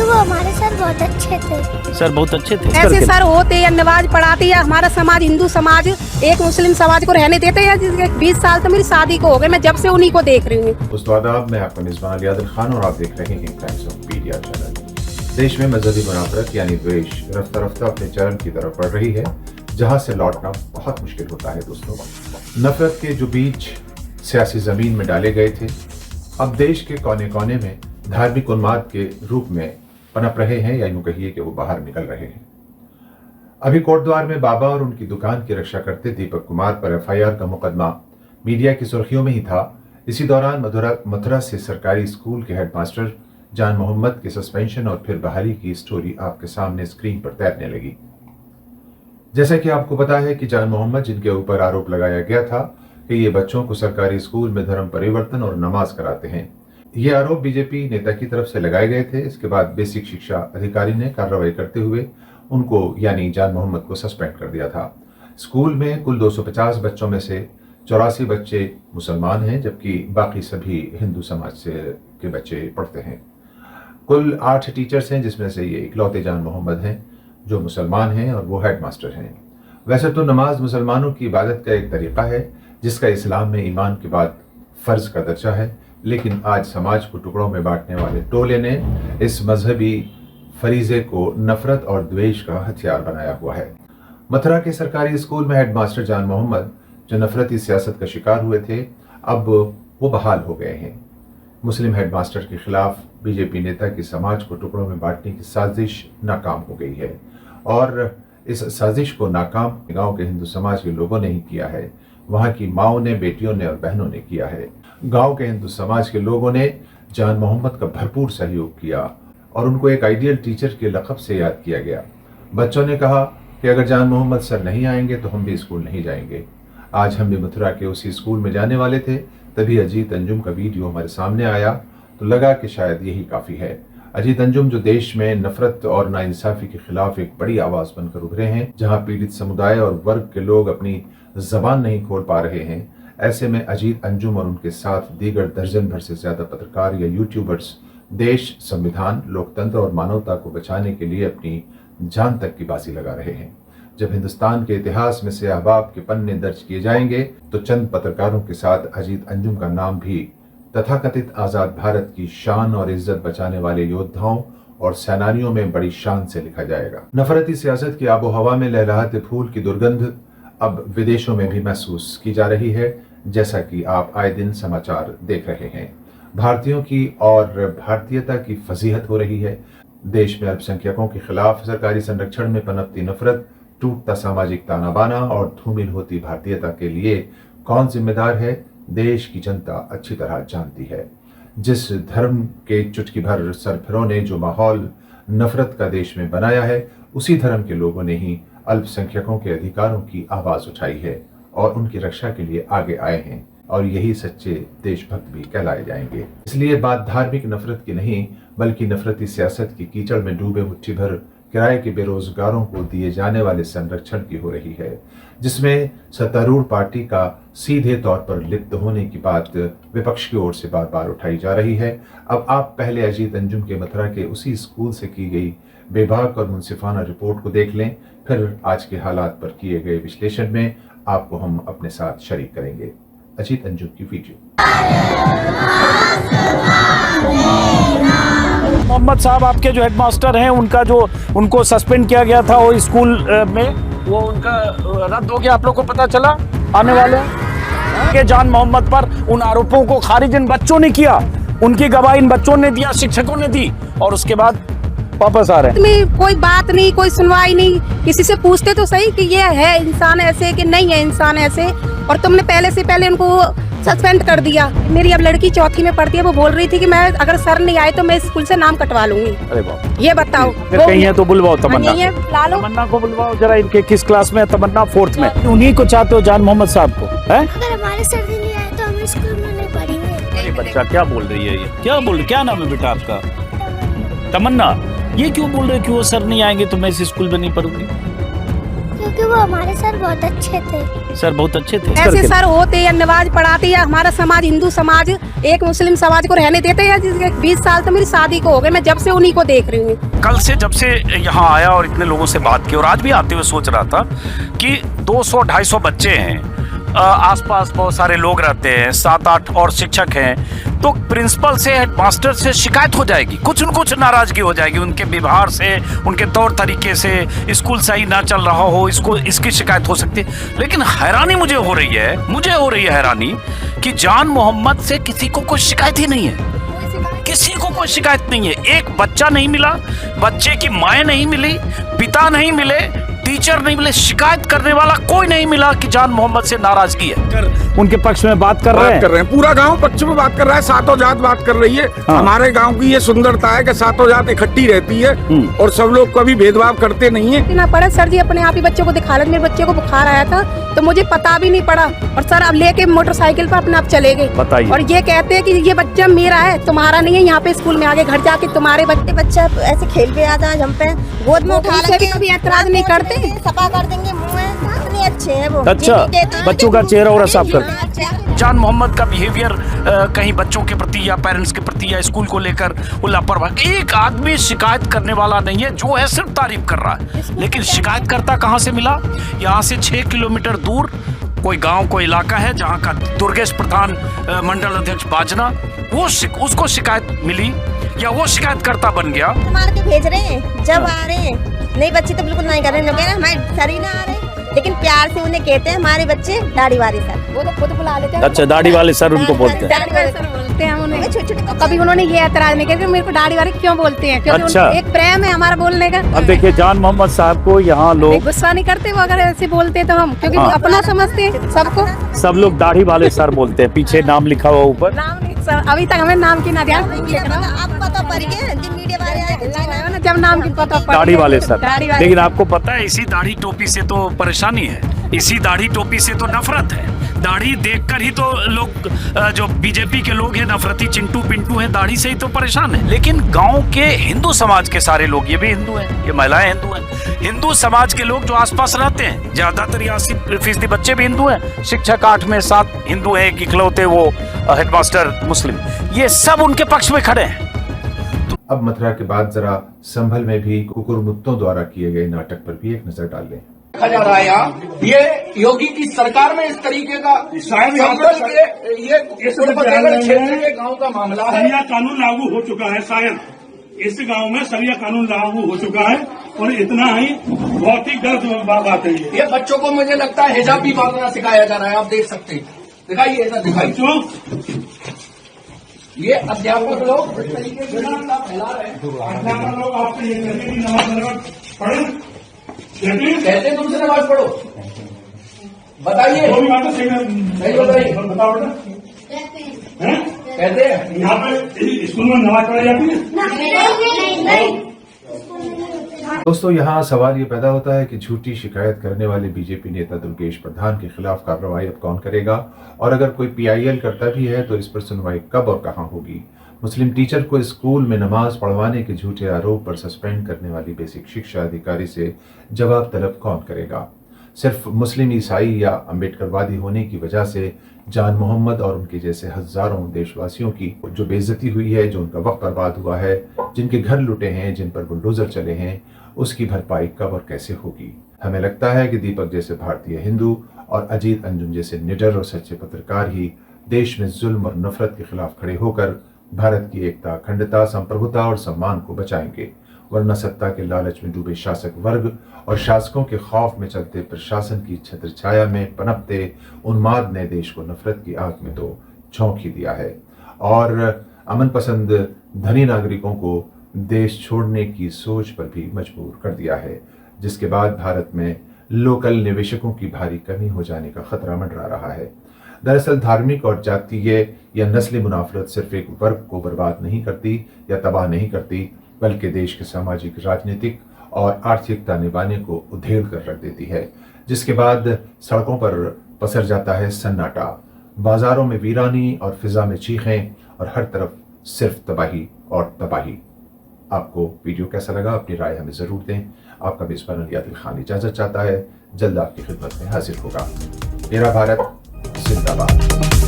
वो हमारे सर बहुत अच्छे थे। सर बहुत अच्छे थे। ऐसे सर होते या नमाज पढ़ाते या हमारा समाज हिंदू समाज एक मुस्लिम समाज को रहने देते हैं। 20 साल तो मेरी शादी को हो गए, मैं जब से उन्हीं को देख रही हूँ। उस्तादाब, मैं आपका मेज़बान अली आदिल खान और आप देख रहे हैं टाइम्स ऑफ मीडिया चैनल। देश में मजहबी मुनाफरत यानी द्वेष रफ्ता रफ्ता अपने चरम की तरफ बढ़ रही है, जहां से लौटना बहुत मुश्किल होता है। दोस्तों, नफरत के जो बीज सियासी जमीन में डाले गए थे, अब देश के कोने कोने में धार्मिक उन्माद के रूप में पनप रहे हैं, या यूं कहिए कि वो बाहर निकल रहे हैं। अभी कोटद्वार में बाबा और उनकी दुकान की रक्षा करते दीपक कुमार पर FIR का मुकदमा मीडिया की सुर्खियों में ही था। इसी दौरान मथुरा से सरकारी स्कूल के हेडमास्टर जान मोहम्मद के सस्पेंशन और फिर बहाली की स्टोरी आपके सामने स्क्रीन पर तैरने लगी। जैसा कि आपको पता है कि जान मोहम्मद, जिनके ऊपर आरोप लगाया गया था कि ये बच्चों को सरकारी स्कूल में धर्म परिवर्तन और नमाज कराते हैं, ये आरोप बीजेपी नेता की तरफ से लगाए गए थे। इसके बाद बेसिक शिक्षा अधिकारी ने कार्रवाई करते हुए उनको यानी जान मोहम्मद को सस्पेंड कर दिया था। स्कूल में कुल 250 बच्चों में से 84 बच्चे मुसलमान हैं, जबकि बाकी सभी हिंदू समाज से के बच्चे पढ़ते हैं। कुल 8 टीचर्स हैं, जिसमें से ये इकलौते जान मोहम्मद हैं जो मुसलमान हैं और वो हेडमास्टर हैं। वैसे तो नमाज मुसलमानों की इबादत का एक तरीका है जिसका इस्लाम में ईमान के बाद फ़र्ज का दर्जा है, लेकिन आज समाज को टुकड़ों में बांटने वाले टोले ने इस मजहबी फरीजे को नफरत और द्वेष का हथियार बनाया हुआ है। मथुरा के सरकारी स्कूल में हेडमास्टर जान मोहम्मद, जो नफरती सियासत का शिकार हुए थे, अब वो बहाल हो गए हैं। मुस्लिम हेडमास्टर के खिलाफ बीजेपी नेता की समाज को टुकड़ों में बांटने की साजिश नाकाम हो गई है, और इस साजिश को नाकाम गांव के हिंदू समाज के लोगों ने ही किया है। वहां की माओं ने, बेटियों ने और बहनों ने किया है। गांव के हिंदू समाज के लोगों ने जान मोहम्मद का भरपूर सहयोग किया और उनको एक आइडियल टीचर के लक़ब से याद किया गया। बच्चों ने कहा कि अगर जान मोहम्मद सर नहीं आएंगे तो हम भी स्कूल नहीं जाएंगे। आज हम भी मथुरा के उसी स्कूल में जाने वाले थे, तभी अजीत अंजुम का वीडियो हमारे सामने आया तो लगा कि शायद यही काफ़ी है। अजीत अंजुम, जो देश में नफरत और नाइंसाफ़ी के खिलाफ एक बड़ी आवाज़ बनकर उभरे हैं, जहां पीड़ित समुदाय और वर्ग के लोग अपनी ज़बान नहीं खोल पा रहे हैं, ऐसे में अजीत अंजुम और उनके साथ दीगर दर्जन भर से ज़्यादा पत्रकार या यूट्यूबर्स देश, संविधान, लोकतंत्र और मानवता को बचाने के लिए अपनी जान तक की बाजी लगा रहे हैं। जब हिंदुस्तान के इतिहास में से अहबाब के पन्ने दर्ज किए जाएंगे तो चंद पत्रकारों के साथ अजीत अंजुम का नाम भी तथाकथित आज़ाद भारत की शान और इज्जत बचाने वाले योद्धाओं और सेनानियों में बड़ी शान से लिखा जाएगा। नफरती सियासत की आबो हवा में लहलहाते फूल की दुर्गंध अब विदेशों में भी महसूस की जा रही है, जैसा कि आप आए दिन समाचार देख रहे हैं। भारतीयों की और भारतीयता की फजीहत हो रही है। देश में अल्पसंख्यकों के खिलाफ सरकारी संरक्षण में पनपती नफरत, टूटता सामाजिक ताना बाना और धूमिल होती भारतीयता के लिए कौन जिम्मेदार है, देश की जनता अच्छी तरह जानती है। जिस धर्म के चुटकी भर सरफरों ने जो माहौल नफरत का देश में बनाया है, उसी धर्म के लोगों ने ही अल्पसंख्यकों के अधिकारों की आवाज़ उठाई है और उनकी रक्षा के लिए आगे आए हैं, और यही सच्चे देशभक्त भी कहलाए जाएंगे। इसलिए बात धार्मिक नफरत की नहीं, बल्कि नफरती सियासत की कीचड़ में डूबे मुट्ठी भर किराए के बेरोजगारों को दिए जाने वाले संरक्षण की हो रही है, जिसमें सत्तारूढ़ पार्टी का सीधे तौर पर लिप्त होने की बात विपक्ष की ओर से बार बार उठाई जा रही है। अब आप पहले अजीत अंजुम के मथुरा के उसी स्कूल से की गई बेबाक और मुंसिफाना रिपोर्ट को देख लें, फिर आज के हालात पर किए गए विश्लेषण में आपको हम अपने साथ शरीक करेंगे। अजीत अंजुम की वीडियो। मोहम्मद साहब आपके जो हेडमास्टर हैं, उनको सस्पेंड किया गया था वो स्कूल में, वो उनका रद्द हो गया। आप लोग को पता चला आने वाले के जान मोहम्मद पर उन आरोपों को खारिज इन बच्चों ने किया, उनकी गवाही इन बच्चों ने दिया, शिक्षकों ने दी, और उसके बाद वापस आ रहे हैं। कोई बात नहीं, कोई सुनवाई नहीं। किसी से पूछते तो सही कि ये है इंसान ऐसे कि नहीं है इंसान ऐसे, और तुमने पहले से पहले उनको सस्पेंड कर दिया। मेरी अब लड़की 4th में पढ़ती है, वो बोल रही थी कि मैं अगर सर नहीं आए तो मैं स्कूल से नाम कटवा लूंगी। अरे बाप, ये बताओ। फिर कहीं है तो बुलवाओ तमन्ना। तमन्ना को बुलवाओ जरा, इनके किस क्लास में है तमन्ना? 4th में। उन्हीं को चाहते हो जान मोहम्मद साहब को? है अगर हमारे सर नहीं आए तो हम स्कूल में नहीं पढ़ेंगे। अरे बच्चा क्या बोल रही है ये? क्या नाम है बेटा आपका? तमन्ना। ये क्यों बोल रहे कि वो सर नहीं आएंगे तो मैं इस स्कूल में नहीं पढ़ूंगी? क्योंकि वो हमारे सर बहुत अच्छे थे। सर बहुत अच्छे थे ऐसे सर होते या नमाज पढ़ाते या हमारा समाज हिंदू समाज एक मुस्लिम समाज को रहने देते हैं। 20 साल तो मेरी शादी को हो गए, मैं जब से उन्हीं को देख रही हूँ। कल से जब से यहाँ आया और इतने लोगों से बात की और आज भी आते हुए सोच रहा था कि 200-250 बच्चे हैं, आसपास बहुत सारे लोग रहते हैं, 7-8 और शिक्षक हैं, तो प्रिंसिपल से हेडमास्टर से शिकायत हो जाएगी, कुछ न कुछ नाराजगी हो जाएगी उनके व्यवहार से, उनके तौर तरीके से, स्कूल सही ना चल रहा हो, इसकी शिकायत हो सकती है। लेकिन हैरानी मुझे हो रही है हैरानी कि जान मोहम्मद से किसी को कोई शिकायत ही नहीं है, किसी को कोई शिकायत नहीं है। एक बच्चा नहीं मिला, बच्चे की माँ नहीं मिली, पिता नहीं मिले, टीचर नहीं मिले, शिकायत करने वाला कोई नहीं मिला कि जान मोहम्मद से नाराजगी है। उनके पक्ष में बात कर रहे हैं। पूरा गांव पक्ष में बात कर रहा है, सातों जात बात कर रही है। हाँ। हमारे गांव की ये सुंदरता है कि सातों जात इकट्ठी रहती है और सब लोग कभी भेदभाव करते नहीं है। ना पड़ा सर जी, अपने आप ही बच्चों को दिखा रहे। मेरे बच्चे को बुखार आया था तो मुझे पता भी नहीं पड़ा, और सर अब लेके मोटरसाइकिल पर अपने आप चले गए। बताइए। और ये कहते हैं कि ये बच्चा मेरा है, तुम्हारा नहीं है। यहाँ पे स्कूल में आगे घर जाके तुम्हारे बच्चा ऐसे खेल पे आता है, हम पे गोद में उठा लेंगे, कभी ऐतराज नहीं करते, सफा कर देंगे मुंह में, इतने अच्छे हैं वो। अच्छा, बच्चों का चेहरा और साफ करते हैं। कर जान मोहम्मद का बिहेवियर कहीं बच्चों के प्रति या पेरेंट्स के प्रति या स्कूल को लेकर वो लापरवाही, एक आदमी शिकायत करने वाला नहीं है, जो है सिर्फ तारीफ कर रहा है। लेकिन शिकायतकर्ता कहाँ से मिला? यहाँ से 6 किलोमीटर दूर कोई गांव, कोई इलाका है जहाँ का दुर्गेश प्रधान मंडल अध्यक्ष बाजना, उसको शिकायत मिली या वो शिकायतकर्ता बन गया। मार के भेज रहे हैं, जब आ रहे हैं नई बच्चे तो बिल्कुल नहीं कर रहे हैं, हमारे सर ही ना आ रहे, लेकिन प्यार से उन्हें कहते हैं हमारे बच्चे दाढ़ी वाले सर। वो तो खुद बुला लेते हैं। अच्छा, दाढ़ी वाले सर उनको बोलते हैं। दाढ़ी वाले सर बोलते हैं उन्हें। कभी उन्होंने ये ऐतराज नहीं किया कि मेरे को दाढ़ी वाले क्यों बोलते हैं, क्योंकि अच्छा। एक प्रेम है हमारा बोलने का। अब देखिए, जान मोहम्मद साहब को यहाँ लोग गुस्सा नहीं करते वो अगर ऐसे बोलते तो हम, क्योंकि हाँ। अपना समझते हैं सबको। सब लोग दाढ़ी वाले सर बोलते हैं, पीछे नाम लिखा हुआ ऊपर। नाम नहीं सर, अभी तक हमें नाम की ना ध्यान नहीं है। आप पता पड़ गया जिन मीडिया वाले आए थे, जब नाम की पता पड़ दाढ़ी वाले सर। दाढ़ी वाले। लेकिन आपको पता है, इसी दाढ़ी टोपी से तो परेशानी है, इसी दाढ़ी टोपी से तो नफरत है। दाढ़ी देखकर ही तो लोग, जो बीजेपी के लोग हैं, नफरती चिंटू पिंटू हैं, दाढ़ी से ही तो परेशान है। लेकिन गांव के हिंदू समाज के सारे लोग, ये भी हिंदू हैं, ये महिलाएं हिंदू हैं, हिंदू समाज के लोग जो आसपास रहते हैं, ज्यादातर 80% बच्चे भी हिंदू हैं, शिक्षक 8 में 7 हिंदू हैं, एक इकलौते वो हेडमास्टर मुस्लिम, ये सब उनके पक्ष में खड़े हैं। अब मथुरा के बाद जरा संभल में भी कुकुरमुत्तों द्वारा किए गए नाटक पर भी एक नजर डाल लें। देखा जा रहा है यहाँ, ये योगी की सरकार में इस तरीके का संभल के ये फतेहगढ़ क्षेत्र के गांव का मामला है। सरिया कानून लागू हो चुका है, शायद इस गांव में सरिया कानून लागू हो चुका है, और इतना ही बहुत ही गलत बात है। ये बच्चों को मुझे लगता है हिजाब भी बांधना सिखाया जा रहा है, आप देख सकते हैं। दिखाइए, ऐसा दिखाइए। ये अध्यापक लोग इस तरीके से फैला रहे हैं। अध्यापक लोग आपसे ये कहते हैं कि नमाज पढ़े, कहते हैं तुमसे नमाज पढ़ो, बताइए। वो भी बात सही बताइए, बताओ बेटा, कहते हैं यहाँ पे स्कूल में नमाज पढ़ाई जाती है। दोस्तों, यहाँ सवाल ये पैदा होता है कि झूठी शिकायत करने वाले बीजेपी नेता दुर्गेश प्रधान के खिलाफ कार्रवाई अब कौन करेगा, और अगर कोई पीआईएल करता भी है तो इस पर सुनवाई कब और कहां होगी। मुस्लिम टीचर को स्कूल में नमाज पढ़वाने के झूठे आरोप पर सस्पेंड करने वाली बेसिक शिक्षा अधिकारी से जवाब तलब कौन करेगा। सिर्फ मुस्लिम, ईसाई या अम्बेडकरवादी होने की वजह से जान मोहम्मद और उनके जैसे हजारों देशवासियों की जो बेइज्जती हुई है, जो उनका वक्त बर्बाद हुआ है, जिनके घर लुटे हैं, जिन पर बुलडोजर चले हैं, उसकी भरपाई कब और कैसे होगी। हमें लगता है कि दीपक जैसे भारतीय हिंदू और अजीत अंजुम जैसे निडर और सच्चे पत्रकार ही देश में जुल्म और नफरत के खिलाफ खड़े होकर भारत की एकता, अखंडता, संप्रभुता और सम्मान को बचाएंगे। वरना सत्ता के लालच में डूबे शासक वर्ग और शासकों के खौफ में चलते प्रशासन की छत्र छाया में पनपते उन्माद ने देश को नफरत की आग में तो झोंक ही दिया है, और अमन पसंद धनी नागरिकों को देश छोड़ने की सोच पर भी मजबूर कर दिया है, जिसके बाद भारत में लोकल निवेशकों की भारी कमी हो जाने का खतरा मंडरा रहा है। दरअसल धार्मिक और जातीय या नस्ली मुनाफरत सिर्फ एक वर्ग को बर्बाद नहीं करती या तबाह नहीं करती, बल्कि देश के सामाजिक, राजनीतिक और आर्थिक ताने बाने को उधेड़ कर रख देती है, जिसके बाद सड़कों पर पसर जाता है सन्नाटा, बाजारों में वीरानी और फिजा में चीखें, और हर तरफ सिर्फ तबाही और तबाही। आपको वीडियो कैसा लगा, अपनी राय हमें ज़रूर दें। आपका मेज़बान यादिल खान इजाज़त चाहता है, जल्द आपकी खिदमत में हाजिर होगा। मेरा भारत जिंदाबाद।